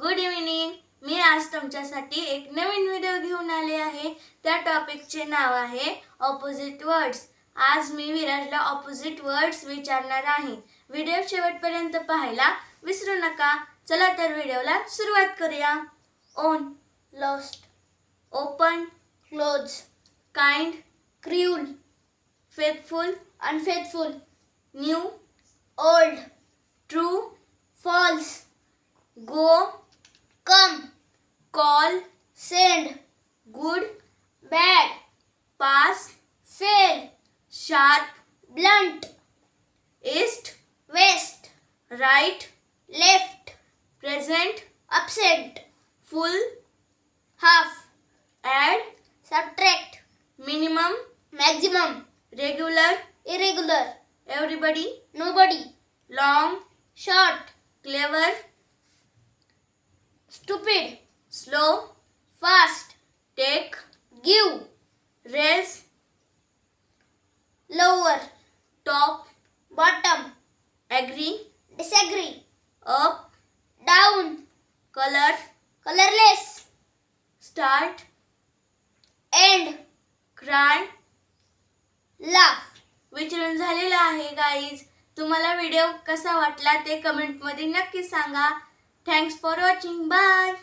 Good evening. मी आज तुमच्यासाठी एक नवीन व्हिडिओ घेऊन आले आहे। त्या टॉपिकचे नाव आहे ऑपोजिट वर्ड्स। आज मी विराजला ऑपोजिट वर्ड्स विचारणार आहे। व्हिडिओ शेवटपर्यंत पाहायला विसरू नका। चला तर व्हिडिओला सुरुवात करूया। Own, lost, open, close, kind, cruel, faithful, unfaithful, new, old, true, false, go, come, call, send, good, bad, pass, fail, sharp, blunt, east, west, right, left, present, absent, full, half, add, subtract, minimum, maximum, regular, irregular, everybody, nobody, long, short, clever, stupid, slow, fast, take, give, raise, lower, top, bottom, agree, disagree, up, down, color, colorless, start, end, cry, laugh। विचारून झालेला आहे guys. तुम्हाला video कसा वाटला ते comment मध्ये नक्की सांगा। Thanks for watching. बाय।